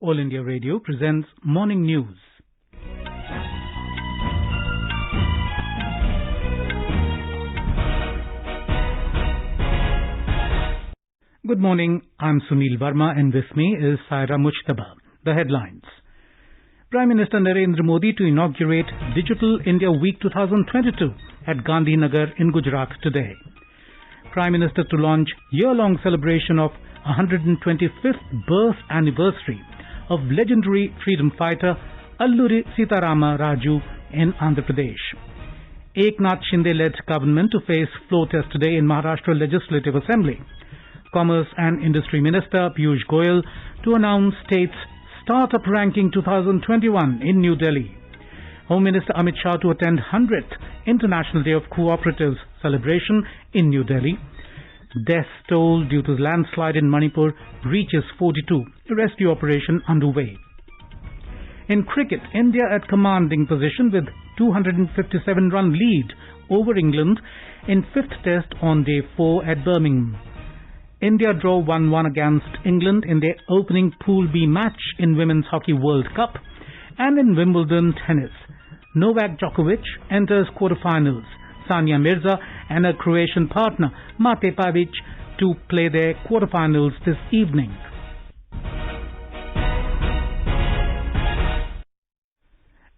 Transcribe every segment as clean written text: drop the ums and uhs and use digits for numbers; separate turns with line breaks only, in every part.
All India Radio presents Morning News. Good morning, I'm Sunil Verma and with me is Saira Mujtaba. The headlines. Prime Minister Narendra Modi to inaugurate Digital India Week 2022 at Gandhinagar in Gujarat today. Prime Minister to launch year-long celebration of 125th birth anniversary of legendary freedom fighter Alluri Sitarama Raju in Andhra Pradesh. Eknath Shinde-led government to face floor test today in Maharashtra Legislative Assembly. Commerce and Industry Minister Piyush Goyal to announce state's Startup Ranking 2021 in New Delhi. Home Minister Amit Shah to attend 100th International Day of Cooperatives celebration in New Delhi. Death toll due to landslide in Manipur reaches 42. The rescue operation underway. In cricket, India at commanding position with 257-run lead over England in 5th test on day 4 at Birmingham. India draw 1-1 against England in their opening Pool B match in Women's Hockey World Cup. And in Wimbledon tennis, Novak Djokovic enters quarterfinals. Sania Mirza and her Croatian partner Mate Pavic to play their quarterfinals this evening.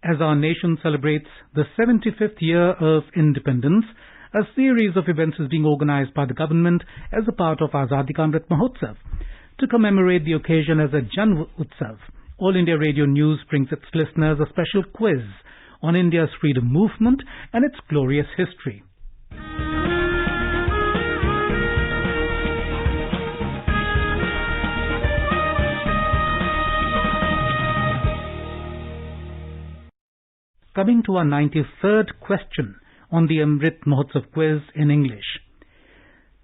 As our nation celebrates the 75th year of independence, a series of events is being organized by the government as a part of Azadi Ka Amrit Mahotsav. To commemorate the occasion as a Janm Utsav, All India Radio News brings its listeners a special quiz on India's freedom movement and its glorious history. Coming to our 93rd question on the Amrit Mahotsav quiz in English.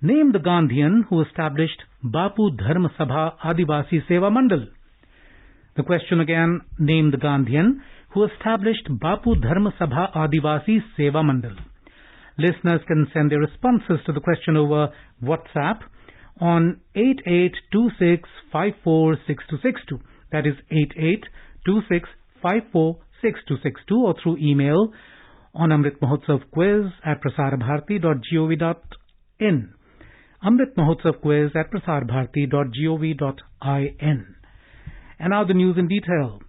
Name the Gandhian who established Bapu Dharma Sabha Adivasi Seva Mandal. The question again, name the Gandhian who established Bapu Dharma Sabha Adivasi Seva Mandal. Listeners can send their responses to the question over WhatsApp on 8826546262. That is 8826546262 or through email on Amrit Mahotsav quiz at prasarbharati.gov.in. Amrit Mahotsav quiz at prasarbharati.gov.in. And now the news in detail.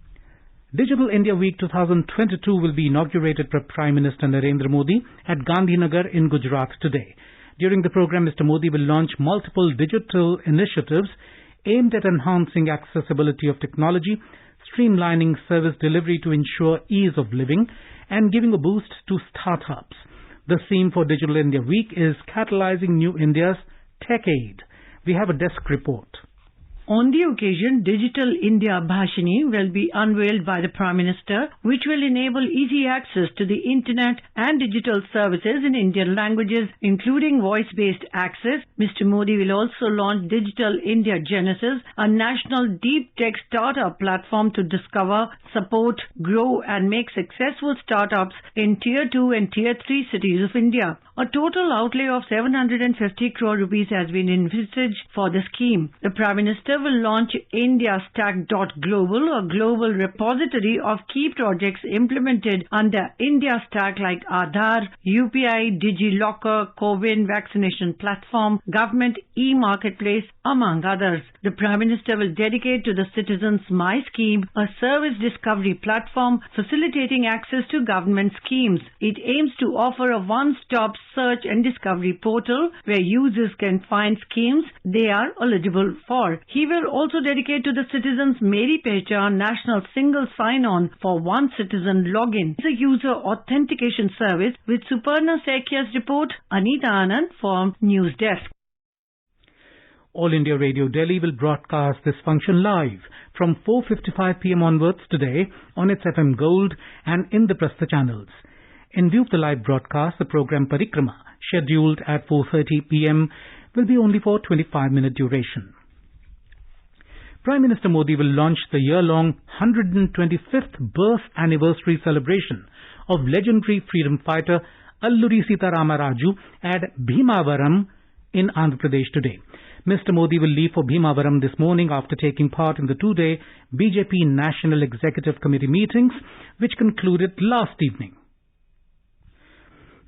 Digital India Week 2022 will be inaugurated by Prime Minister Narendra Modi at Gandhinagar in Gujarat today. During the program, Mr. Modi will launch multiple digital initiatives aimed at enhancing accessibility of technology, streamlining service delivery to ensure ease of living, and giving a boost to startups. The theme for Digital India Week is Catalyzing New India's Tech Aid. We have a desk report.
On the occasion, Digital India Bhashini will be unveiled by the Prime Minister, which will enable easy access to the Internet and digital services in Indian languages, including voice-based access. Mr. Modi will also launch Digital India Genesis, a national deep tech startup platform to discover, support, grow and make successful startups in Tier 2 and Tier 3 cities of India. A total outlay of 750 crore rupees has been envisaged for the scheme. The Prime Minister will launch IndiaStack.Global, a global repository of key projects implemented under India Stack like Aadhaar, UPI, DigiLocker, CoWIN vaccination platform, government e-marketplace, among others. The Prime Minister will dedicate to the Citizens My Scheme, a service discovery platform facilitating access to government schemes. It aims to offer a one-stop search and discovery portal where users can find schemes they are eligible for. He will also dedicate to the Citizens Meri Pehchan National Single Sign-On for One Citizen Login. It's a user authentication service with Suparna Sekya's report. Anita Anand from News Desk.
All India Radio Delhi will broadcast this function live from 4:55 p.m. onwards today on its FM Gold and Indraprastha channels. In view of the live broadcast, the program Parikrama, scheduled at 4:30 p.m., will be only for 25-minute duration. Prime Minister Modi will launch the year-long 125th birth anniversary celebration of legendary freedom fighter Alluri Sitarama Raju at Bhimavaram in Andhra Pradesh today. Mr. Modi will leave for Bhimavaram this morning after taking part in the two-day BJP National Executive Committee meetings, which concluded last evening.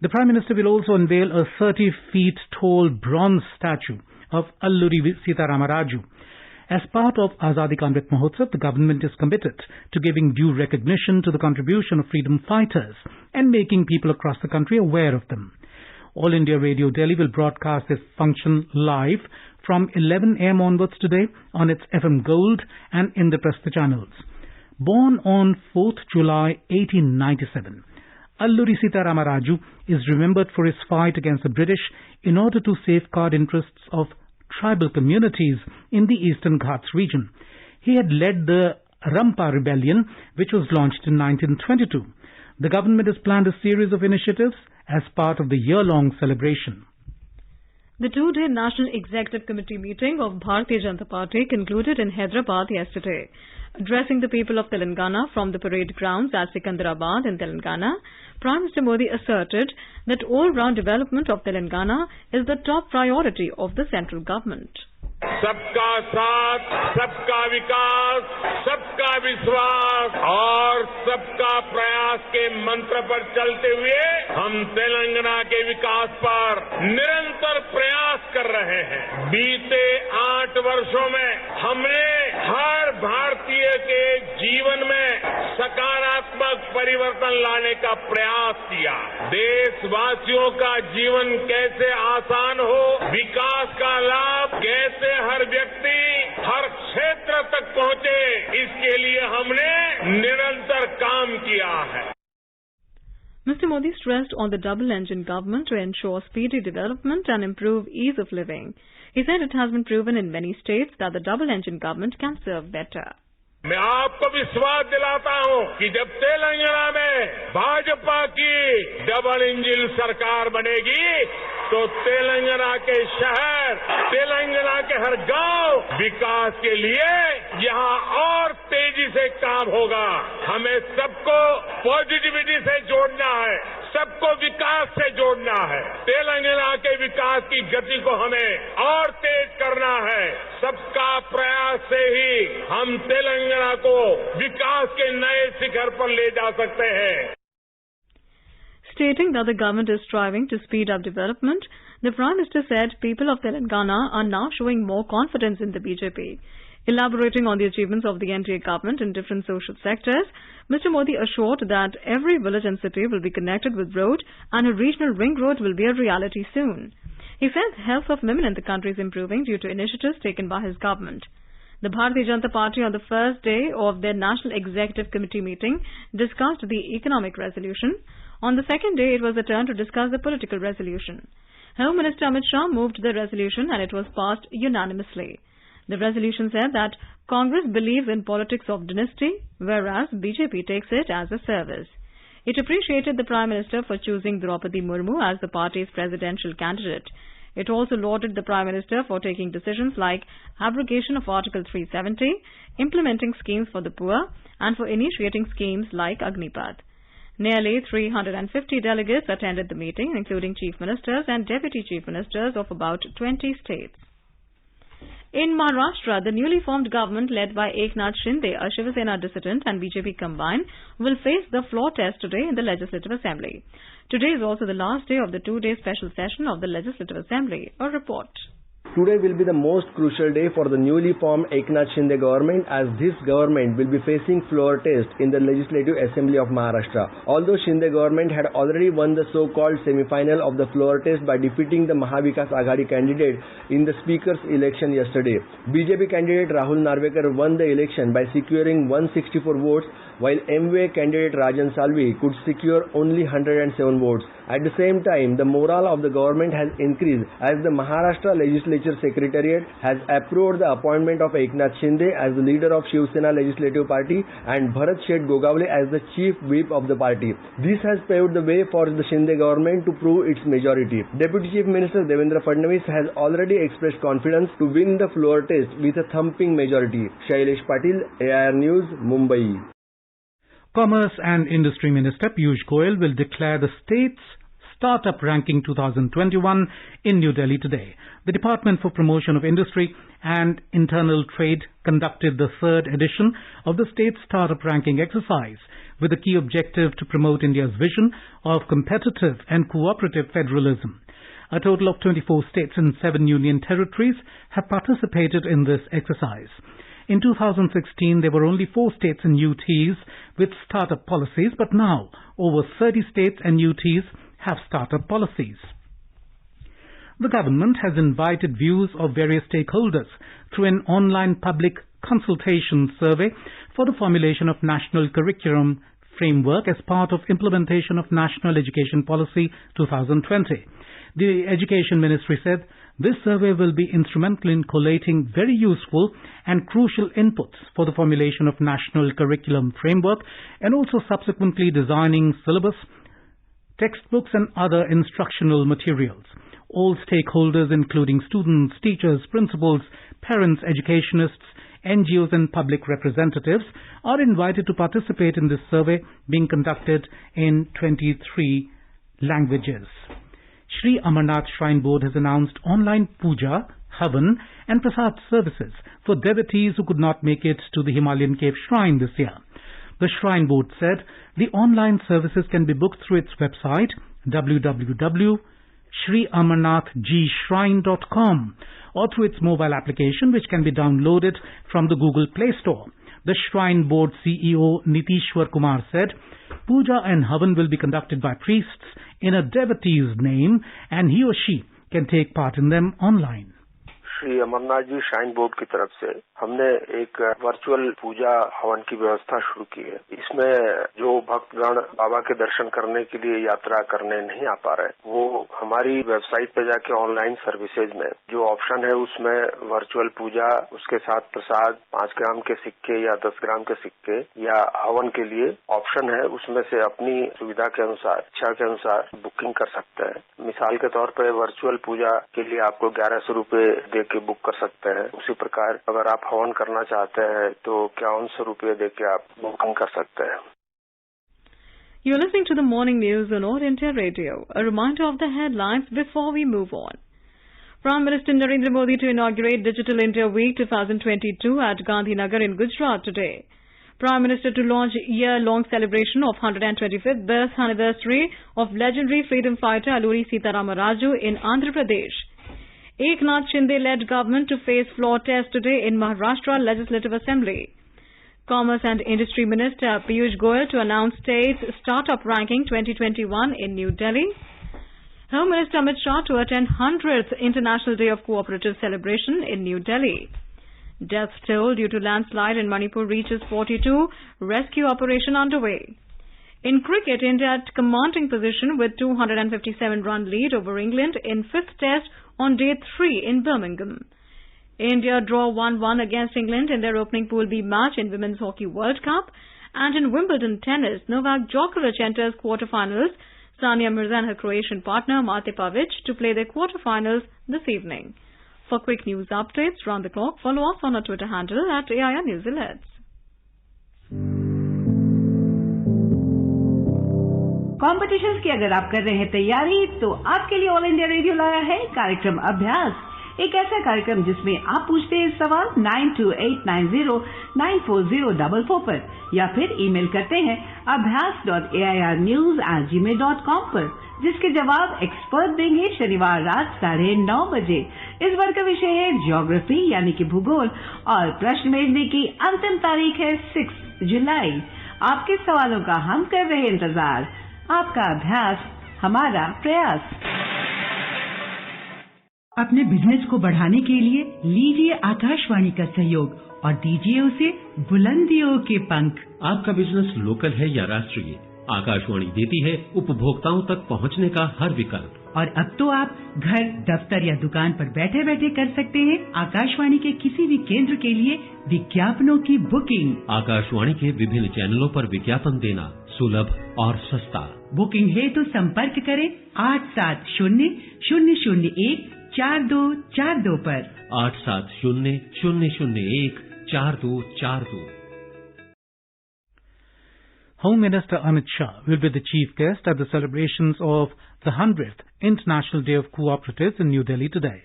The Prime Minister will also unveil a 30 feet tall bronze statue of Alluri Sitarama Raju. As part of Azadi Ka Amrit Mahotsav, the government is committed to giving due recognition to the contribution of freedom fighters and making people across the country aware of them. All India Radio Delhi will broadcast this function live from 11 a.m. onwards today on its FM Gold and Indraprastha channels. Born on 4th July 1897, Alluri Sitarama Raju is remembered for his fight against the British in order to safeguard interests of tribal communities in the Eastern Ghats region. He had led the Rampa Rebellion, which was launched in 1922. The government has planned a series of initiatives as part of the year-long celebration.
The two-day National Executive Committee meeting of Bharatiya Janata Party concluded in Hyderabad yesterday. Addressing the people of Telangana from the parade grounds at Sikandrabad in Telangana, Prime Minister Modi asserted that all-round development of Telangana is the top priority of the central government.
सबका साथ, सबका विकास, सबका विश्वास और सबका प्रयास के मंत्र पर चलते हुए हम तेलंगाना के विकास पर निरंतर प्रयास कर रहे हैं। बीते 8 वर्षों में हमने हर भारतीय के जीवन में सकारात्मक परिवर्तन लाने का प्रयास किया। देशवासियों का जीवन कैसे आसान हो, विकास का लाभ कैसे हर व्यक्ति हर क्षेत्र तक पहुंचे, इसके लिए हमने निरंतर काम किया है।
Mr. Modi stressed on the double-engine government to ensure speedy development and improve ease of living. He said it has been proven in many states that the double-engine government can serve better.
मैं आपको विश्वास दिलाता हूं कि जब तेलंगाना में भाजपा की double engine सरकार बनेगी तो तेलंगाना के शहर, तेलंगाना के हर गांव विकास के लिए यहां और तेजी से काम होगा। हमें सबको पॉजिटिविटी से जोड़ना है, सबको विकास से जोड़ना है। तेलंगाना के विकास की गति को हमें और तेज करना है। सबका प्रयास से ही हम तेलंगाना को विकास के नए शिखर पर ले जा सकते हैं।
Stating that the government is striving to speed up development, the Prime Minister said people of Telangana are now showing more confidence in the BJP. Elaborating on the achievements of the NDA government in different social sectors, Mr. Modi assured that every village and city will be connected with road and a regional ring road will be a reality soon. He said the health of women in the country is improving due to initiatives taken by his government. The Bharatiya Janata Party on the first day of their National Executive Committee meeting discussed the economic resolution. On the second day, it was the turn to discuss the political resolution. Home Minister Amit Shah moved the resolution and it was passed unanimously. The resolution said that Congress believes in politics of dynasty, whereas BJP takes it as a service. It appreciated the Prime Minister for choosing Draupadi Murmu as the party's presidential candidate. It also lauded the Prime Minister for taking decisions like abrogation of Article 370, implementing schemes for the poor, and for initiating schemes like Agnipath. Nearly 350 delegates attended the meeting, including Chief Ministers and Deputy Chief Ministers of about 20 states. In Maharashtra, the newly formed government led by Eknath Shinde, a Shiva Sena dissident, and BJP combined, will face the floor test today in the Legislative Assembly. Today is also the last day of the two-day special session of the Legislative Assembly. A report.
Today will be the most crucial day for the newly formed Eknath Shinde government, as this government will be facing floor test in the Legislative Assembly of Maharashtra. Although Shinde government had already won the so-called semi-final of the floor test by defeating the Mahavikas Aghadi candidate in the speaker's election yesterday, BJP candidate Rahul Narvekar won the election by securing 164 votes, while MVA candidate Rajan Salvi could secure only 107 votes. At the same time, the morale of the government has increased as the Maharashtra Legislature Secretariat has approved the appointment of Eknath Shinde as the leader of Shiv Sena Legislative Party and Bharat Sheth Gogavle as the chief whip of the party. This has paved the way for the Shinde government to prove its majority. Deputy Chief Minister Devendra Fadnavis has already expressed confidence to win the floor test with a thumping majority. Shailesh Patil, AIR News, Mumbai.
Commerce and Industry Minister Piyush Goyal will declare the state's Startup Ranking 2021 in New Delhi today. The Department for Promotion of Industry and Internal Trade conducted the third edition of the State Startup Ranking exercise with the key objective to promote India's vision of competitive and cooperative federalism. A total of 24 states and 7 union territories have participated in this exercise. In 2016, there were only 4 states and UTs with startup policies, but now over 30 states and UTs have startup policies. The government has invited views of various stakeholders through an online public consultation survey for the formulation of national curriculum framework as part of implementation of National Education Policy 2020. The Education Ministry said this survey will be instrumental in collating very useful and crucial inputs for the formulation of national curriculum framework and also subsequently designing syllabus, textbooks and other instructional materials. All stakeholders, including students, teachers, principals, parents, educationists, NGOs and public representatives, are invited to participate in this survey being conducted in 23 languages. Shri Amarnath Shrine Board has announced online puja, havan and prasad services for devotees who could not make it to the Himalayan Cave Shrine this year. The Shrine Board said the online services can be booked through its website www.shriamarnathgshrine.com or through its mobile application, which can be downloaded from the Google Play Store. The Shrine Board CEO Nitishwar Kumar said puja and havan will be conducted by priests in a devotee's name and he or she can take part in them online.
Shri Amarnath ji shrine board की तरफ से हमने एक virtual पूजा हवन की व्यवस्था शुरू की है। इसमें जो भक्तगण बाबा के दर्शन करने के लिए यात्रा करने नहीं आ पा रहे, वो हमारी वेबसाइट पे जाके ऑनलाइन सर्विसेज में जो ऑप्शन है उसमें वर्चुअल पूजा, उसके साथ प्रसाद, 5 ग्राम के सिक्के या 10 ग्राम के सिक्के या हवन के लिए ऑप्शन है, उसमें से अपनी सुविधा के अनुसार, इच्छा के अनुसार बुकिंग कर सकते हैं। मिसाल के तौर पर वर्चुअल पूजा के लिए आपको 1100 रुपए दे के बुक कर सकते हैं। उसी प्रकार अगर आप हवन करना चाहते हैं तो 5100 रुपए दे के आप बुकिंग कर सकते हैं।
You're listening to the morning news on All India Radio. A reminder of the headlines before we move on. Prime Minister Narendra Modi to inaugurate Digital India Week 2022 at Gandhinagar in Gujarat today. Prime Minister to launch year-long celebration of 125th birth anniversary of legendary freedom fighter Alluri Sitarama Raju in Andhra Pradesh. Eknath Shinde-led government to face floor test today in Maharashtra Legislative Assembly. Commerce and Industry Minister Piyush Goyal to announce State's Startup Ranking 2021 in New Delhi. Home Minister Amit Shah to attend 100th International Day of Cooperative celebration in New Delhi. Death toll due to landslide in Manipur reaches 42. Rescue operation underway. In cricket, India at commanding position with 257-run lead over England in 5th Test on day 3 in Birmingham. India draw 1-1 against England in their opening Pool B match in Women's Hockey World Cup. And in Wimbledon tennis, Novak Djokovic enters quarterfinals. Sania Mirza and her Croatian partner Mate Pavic to play their quarterfinals this evening. For quick news updates round the clock, follow us on our Twitter handle at AIR News Alerts.
Competitions की अगर आप कर रहे हैं तैयारी तो आपके लिए ऑल इंडिया रेडियो लाया है कार्यक्रम अभ्यास, एक ऐसा कार्यक्रम जिसमें आप पूछते हैं सवाल 9289094044 पर या फिर ईमेल करते हैं abhyas.airnews@gmail.com पर, जिसके जवाब एक्सपर्ट देंगे शनिवार रात 9:30 बजे। इस बार का विषय है ज्योग्राफी यानी कि भूगोल और प्रश्न भेजने की अंतिम तारीख है 6 जुलाई। आपके सवालों का हम कर रहे हैं इंतजार। आपका अभ्यास हमारा प्रयास। अपने बिजनेस को बढ़ाने के लिए लीजिए आकाशवाणी का सहयोग और दीजिए उसे बुलंदियों के पंख।
आपका बिजनेस लोकल है या राष्ट्रीय, आकाशवाणी देती है उपभोक्ताओं तक पहुंचने का हर विकल्प।
और अब तो आप घर, दफ्तर या दुकान पर बैठे बैठे कर सकते हैं आकाशवाणी के किसी भी केंद्र के लिए विज्ञापनों की बुकिंग।
आकाशवाणी के विभिन्न चैनलों पर विज्ञापन देना सुलभ और सस्ता।
बुकिंग है तो संपर्क करें 8700014242 पर
8700014242।
Home Minister Amit Shah will be the chief guest at the celebrations of the 100th International Day of Cooperatives in New Delhi today.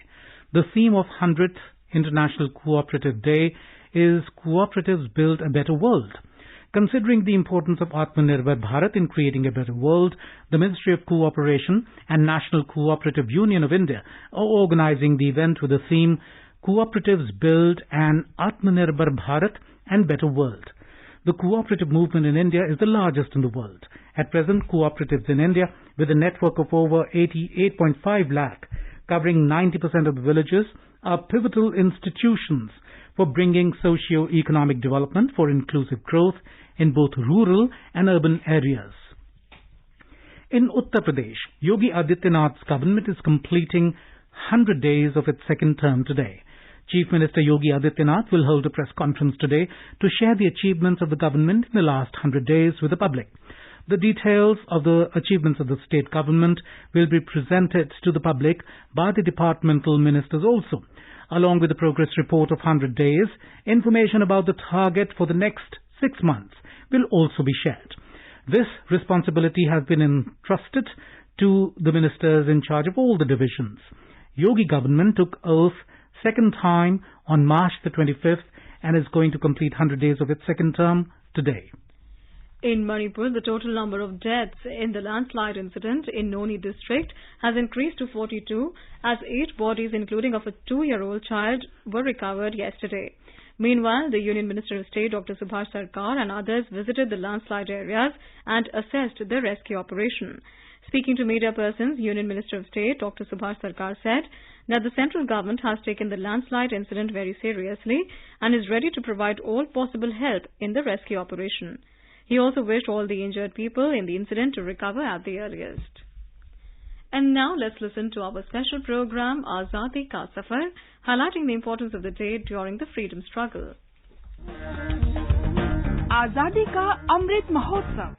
The theme of 100th International Cooperative Day is Cooperatives Build a Better World. Considering the importance of Atmanirbhar Bharat in creating a better world, the Ministry of Cooperation and National Cooperative Union of India are organizing the event with the theme Cooperatives Build an Atmanirbhar Bharat and Better World. The cooperative movement in India is the largest in the world. At present, cooperatives in India, with a network of over 88.5 lakh, covering 90% of the villages, are pivotal institutions for bringing socio-economic development for inclusive growth in both rural and urban areas. In Uttar Pradesh, Yogi Adityanath's government is completing 100 days of its second term today. Chief Minister Yogi Adityanath will hold a press conference today to share the achievements of the government in the last 100 days with the public. The details of the achievements of the state government will be presented to the public by the departmental ministers also. Along with the progress report of 100 days, information about the target for the next 6 months will also be shared. This responsibility has been entrusted to the ministers in charge of all the divisions. Yogi government took oath second time on March the 25th and is going to complete 100 days of its second term today.
In Manipur, the total number of deaths in the landslide incident in Noni district has increased to 42 as 8 bodies, including of a 2-year-old child, were recovered yesterday. Meanwhile, the Union Minister of State Dr. Subhash Sarkar and others visited the landslide areas and assessed the rescue operation. Speaking to media persons, Union Minister of State Dr. Subhash Sarkar said that the central government has taken the landslide incident very seriously and is ready to provide all possible help in the rescue operation. He also wished all the injured people in the incident to recover at the earliest. And now let's listen to our special program Azadi Ka Safar, highlighting the importance of the day during the freedom struggle.
Azadi Ka Amrit Mahotsav.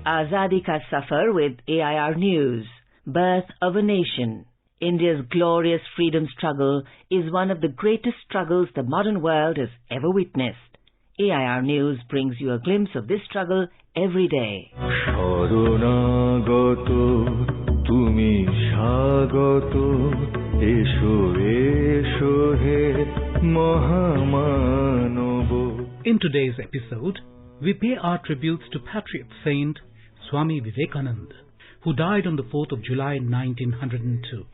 Azadi Ka Safar with AIR News. Birth of a Nation. India's glorious freedom struggle is one of the greatest struggles the modern world has ever witnessed. AIR News brings you a glimpse of this struggle every day.
In today's episode, we pay our tributes to patriot saint Swami Vivekananda, who died on the 4th of July 1902.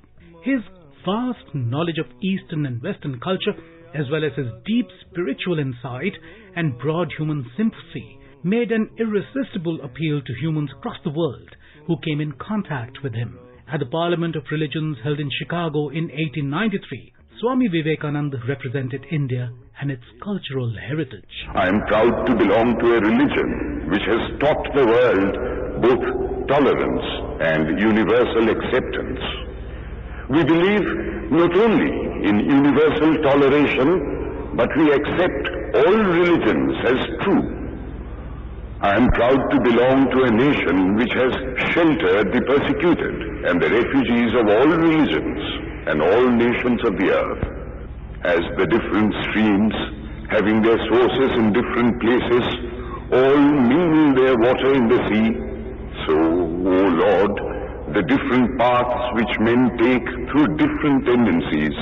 His vast knowledge of Eastern and Western culture, as well as his deep spiritual insight and broad human sympathy, made an irresistible appeal to humans across the world who came in contact with him. At the Parliament of Religions held in Chicago in 1893, Swami Vivekananda represented India and its cultural heritage.
I am proud to belong to a religion which has taught the world both tolerance and universal acceptance. We believe not only in universal toleration, but we accept all religions as true. I am proud to belong to a nation which has sheltered the persecuted and the refugees of all religions and all nations of the earth. As the different streams, having their sources in different places, all mingle their water in the sea, so, O Lord, the different paths which men take through different tendencies,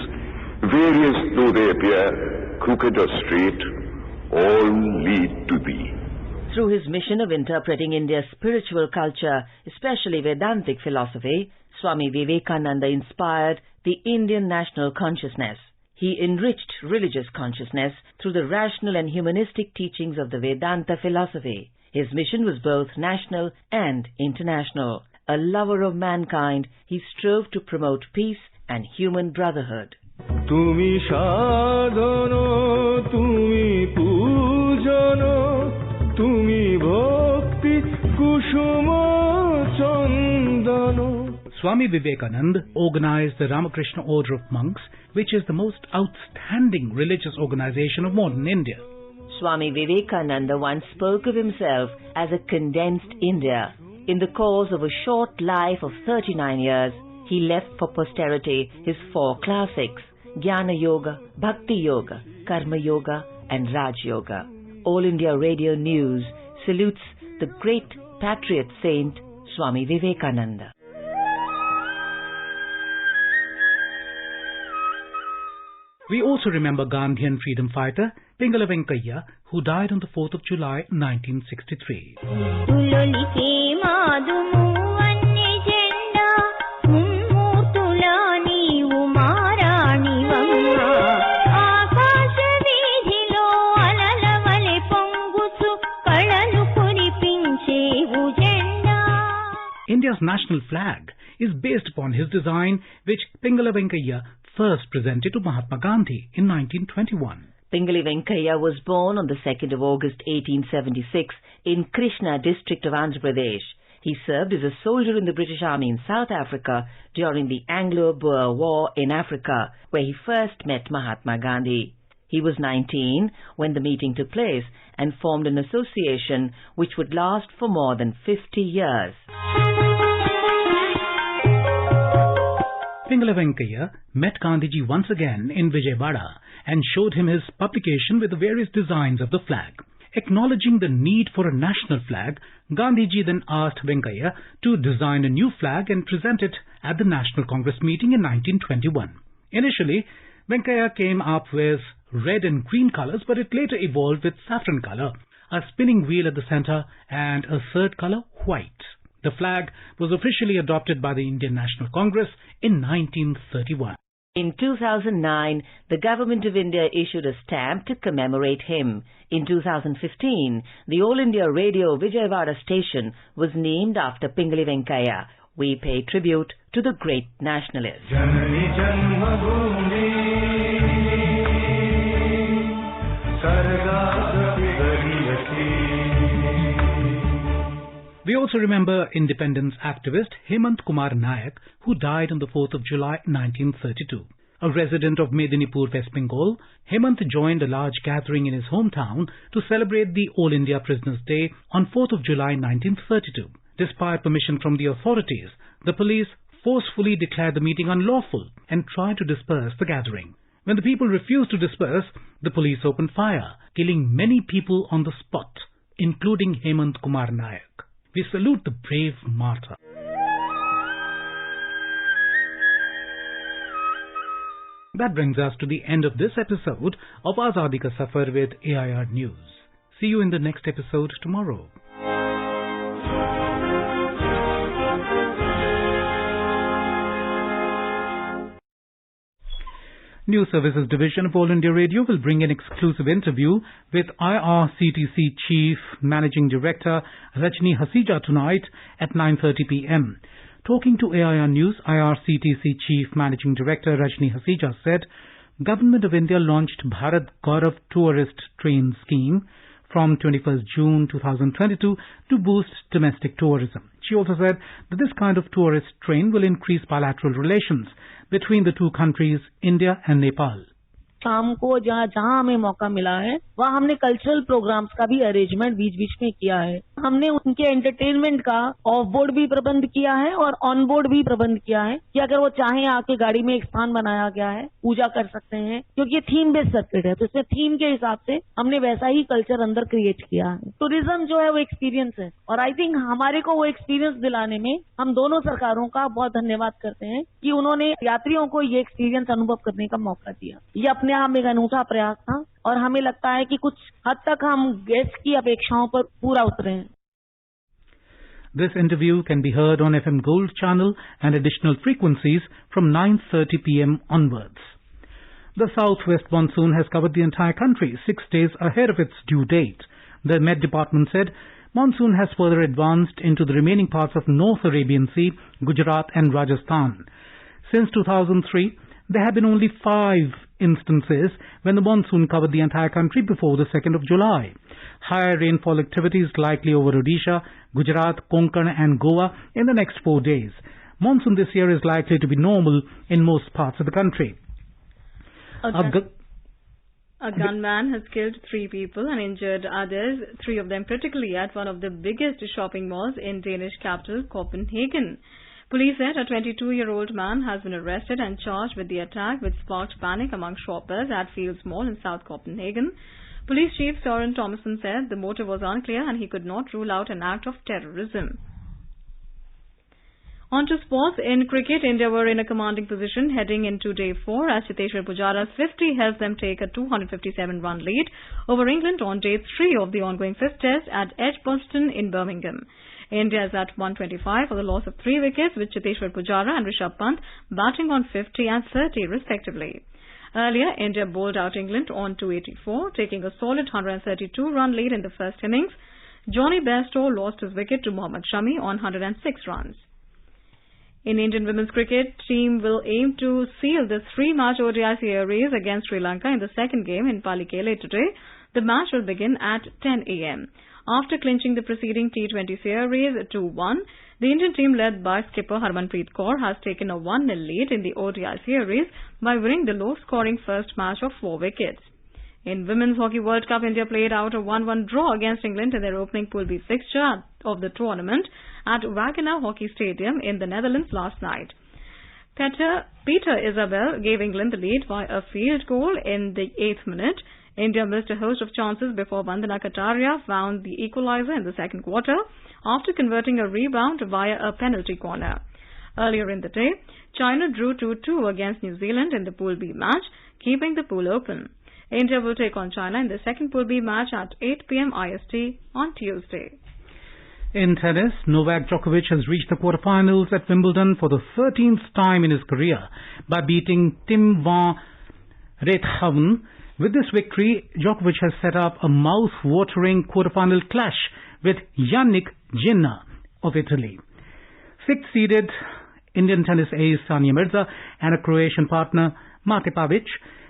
various though they appear, crooked or straight, all lead to Thee.
Through his mission of interpreting India's spiritual culture, especially Vedantic philosophy, Swami Vivekananda inspired the Indian national consciousness. He enriched religious consciousness through the rational and humanistic teachings of the Vedanta philosophy. His mission was both national and international. A lover of mankind, he strove to promote peace and human brotherhood.
Tumi sadhana, tumi pujana, tumi bhakti kushuma chandana.
Swami Vivekananda organized the Ramakrishna Order of Monks, which is the most outstanding religious organization of modern India.
Swami Vivekananda once spoke of himself as a condensed India. In the course of a short life of 39 years, He left for posterity his 4 classics, Jnana Yoga, Bhakti Yoga, Karma Yoga and Raj Yoga. All India Radio News salutes the great patriot saint Swami Vivekananda.
We also remember Gandhian freedom fighter Pingala Venkaiah, who died on the 4th of July 1963. India's national flag is based upon his design, which Pingala Venkaiah first presented to Mahatma Gandhi in 1921.
Pingala Venkaiah was born on the 2nd of August 1876 in Krishna district of Andhra Pradesh. He served as a soldier in the British Army in South Africa during the Anglo-Boer War in Africa, where he first met Mahatma Gandhi. He was 19 when the meeting took place and formed an association which would last for more than 50 years.
Pingala Venkaiah met Gandhiji once again in Vijayawada and showed him his publication with the various designs of the flag. Acknowledging the need for a national flag, Gandhiji then asked Venkaiah to design a new flag and present it at the National Congress meeting in 1921. Initially, Venkaiah came up with red and green colors, but it later evolved with saffron color, a spinning wheel at the center, and a third color, white. The flag was officially adopted by the Indian National Congress in 1931.
In 2009, the Government of India issued a stamp to commemorate him. In 2015, the All India Radio Vijayawada station was named after Pingala Venkaiah. We pay tribute to the great nationalist.
We also remember independence activist Hemant Kumar Nayak, who died on the 4th of July 1932. A resident of Medinipur, West Bengal, Hemant joined a large gathering in his hometown to celebrate the All India Prisoners' Day on 4th of July 1932. Despite permission from the authorities, the police forcefully declared the meeting unlawful and tried to disperse the gathering. When the people refused to disperse, the police opened fire, killing many people on the spot, including Hemant Kumar Nayak. We salute the brave martyr. That brings us to the end of this episode of Azadi Ka Safar with AIR News. See you in the next episode tomorrow. News Services Division of All India Radio will bring an exclusive interview with IRCTC Chief Managing Director Rajni Hasija tonight at 9:30 p.m. Talking to AIR News, IRCTC Chief Managing Director Rajni Hasija said, Government of India launched Bharat Gaurav Tourist Train Scheme from 21st June 2022 to boost domestic tourism. She also said that this kind of tourist train will increase bilateral relations between the two countries, India and Nepal.
शाम को जहाँ हमें मौका मिला है वहाँ हमने cultural programmes का भी अरेंजमेंट बीच बीच में किया है. हमने उनके एंटरटेनमेंट का ऑफ बोर्ड भी प्रबंध किया है और ऑन बोर्ड भी प्रबंध किया है कि अगर वो चाहें आके गाड़ी में एक स्थान बनाया गया है, पूजा कर सकते हैं, क्योंकि ये थीम बेस्ड सर्किट है तो इसमें थीम के हिसाब से हमने वैसा ही कल्चर अंदर क्रिएट किया है. टूरिज्म जो है वो एक्सपीरियंस है और आई थिंक हमारे को वो एक्सपीरियंस दिलाने में हम दोनों सरकारों का बहुत धन्यवाद करते हैं कि उन्होंने यात्रियों को ये एक्सपीरियंस अनुभव करने का मौका दिया. ये अपने आप में एक अनूठा प्रयास था और हमें लगता है कि कुछ हद तक हम गेस्ट की अपेक्षाओं पर पूरा उतरे हैं.
This interview can be heard on FM Gold channel and additional frequencies from 9:30 p.m. onwards. The southwest monsoon has covered the entire country 6 days ahead of its due date. The Met Department said monsoon has further advanced into the remaining parts of North Arabian Sea, Gujarat and Rajasthan. Since 2003, there have been only 5 instances when the monsoon covered the entire country before the 2nd of July. Higher rainfall activity is likely over Odisha, Gujarat, Konkan and Goa in the next 4 days. Monsoon this year is likely to be normal in most parts of the country.
A gunman has killed 3 people and injured others, 3 of them critically, at one of the biggest shopping malls in Danish capital Copenhagen. Police said a 22-year-old man has been arrested and charged with the attack, which sparked panic among shoppers at Fields Mall in South Copenhagen. Police Chief Søren Thomason said the motive was unclear and he could not rule out an act of terrorism. On to sports. In cricket, India were in a commanding position heading into Day 4 as Cheteshwar Pujara's 50 helped them take a 257-run lead over England on Day 3 of the ongoing 5th Test at Edgbaston in Birmingham. India is at 125 for the loss of 3 wickets, with Cheteshwar Pujara and Rishabh Pant batting on 50 and 30 respectively. Earlier, India bowled out England on 284, taking a solid 132-run lead in the first innings. Johnny Bairstow lost his wicket to Mohammad Shami on 106 runs. In Indian women's cricket, team will aim to seal the 3-match ODI series against Sri Lanka in the second game in Palikele today. The match will begin at 10 a.m. After clinching the preceding T20 series 2-1, the Indian team led by skipper Harmanpreet Kaur has taken a 1-0 lead in the ODI series by winning the low-scoring first match of 4 wickets. In Women's Hockey World Cup, India played out a 1-1 draw against England in their opening Pool B fixture of the tournament at Wagener Hockey Stadium in the Netherlands last night. Peter Isabel gave England the lead by a field goal in the 8th minute. India missed a host of chances before Vandana Kataria found the equalizer in the second quarter after converting a rebound via a penalty corner. Earlier in the day, China drew 2-2 against New Zealand in the Pool B match, keeping the pool open. India will take on China in the second Pool B match at 8 p.m. IST on Tuesday.
In tennis, Novak Djokovic has reached the quarterfinals at Wimbledon for the 13th time in his career by beating Tim van Rijthoven. With this victory, Djokovic has set up a mouth-watering quarterfinal clash with Yannick Sinner of Italy. Sixth-seeded Indian tennis ace Sania Mirza and a Croatian partner Mate Pavic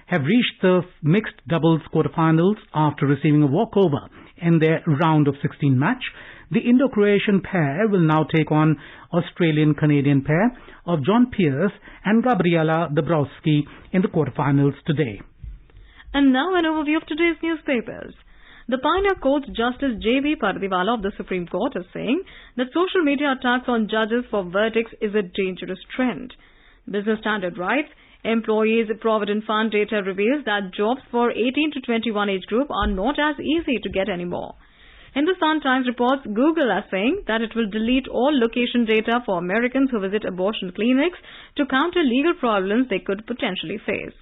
have reached the mixed doubles quarterfinals after receiving a walkover in their round of 16 match. The Indo-Croatian pair will now take on Australian-Canadian pair of John Pearce and Gabriela Dabrowski in the quarterfinals today.
And now an overview of today's newspapers. The Pioneer Court's Justice J.B. Pardiwala of the Supreme Court is saying that social media attacks on judges for verdicts is a dangerous trend. Business Standard writes, Employees Provident Fund data reveals that jobs for 18 to 21 age group are not as easy to get anymore. Hindustan Times reports Google as saying that it will delete all location data for Americans who visit abortion clinics to counter legal problems they could potentially face.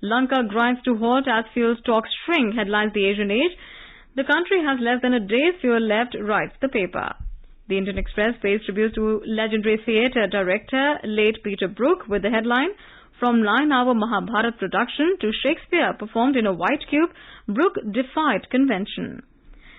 Lanka grinds to halt as fuel stocks shrink, headlines the Asian Age. The country has less than a day's fuel left, writes the paper. The Indian Express pays tribute to legendary theatre director late Peter Brook with the headline, From 9-hour Mahabharat production to Shakespeare performed in a white cube, Brook defied convention.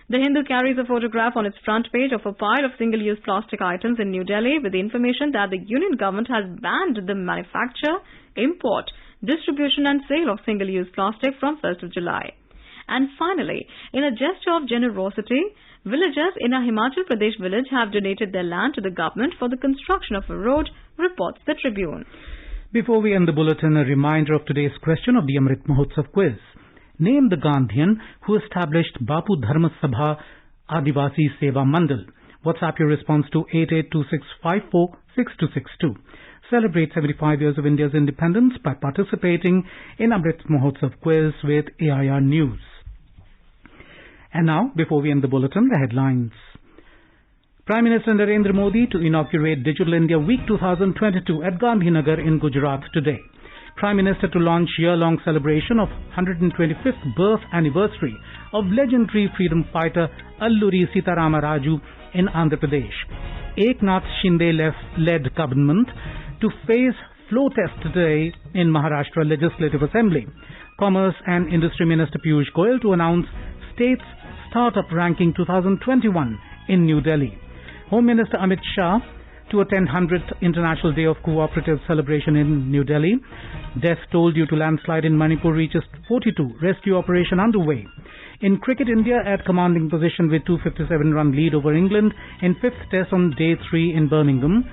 The Hindu carries a photograph on its front page of a pile of single-use plastic items in New Delhi with the information that the Union government has banned the manufacture, import, distribution and sale of single-use plastic from 1st of July. And finally, in a gesture of generosity, villagers in a Himachal Pradesh village have donated their land to the government for the construction of a road, reports the Tribune.
Before we end the bulletin, a reminder of today's question of the Amrit Mahotsav quiz. Name the Gandhian who established Bapu Dharma Sabha Adivasi Seva Mandal. WhatsApp your response to 8826546262. Celebrate 75 years of India's independence by participating in Amrit Mahotsav quiz with AIR News. And now, before we end the bulletin, the headlines. Prime Minister Narendra Modi to inaugurate Digital India Week 2022 at Gandhinagar in Gujarat today. Prime Minister to launch year-long celebration of 125th birth anniversary of legendary freedom fighter Alluri Sitarama Raju in Andhra Pradesh. Eknath Shinde-led government to face flow test today in Maharashtra Legislative Assembly. Commerce and Industry Minister Piyush Goyal to announce State's Startup Ranking 2021 in New Delhi. Home Minister Amit Shah to attend 100th International Day of Cooperative celebration in New Delhi. Death toll due to landslide in Manipur reaches 42. Rescue operation underway. In cricket, India at commanding position with 257-run lead over England in 5th Test on Day 3 in Birmingham.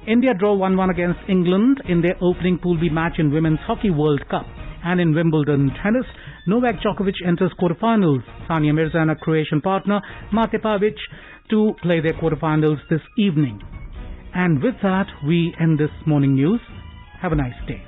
India draw 1-1 against England in their opening Pool B match in Women's Hockey World Cup. And in Wimbledon tennis, Novak Djokovic enters quarterfinals. Sania Mirza and a Croatian partner, Mate Pavic, to play their quarterfinals this evening. And with that, we end this morning news. Have a nice day.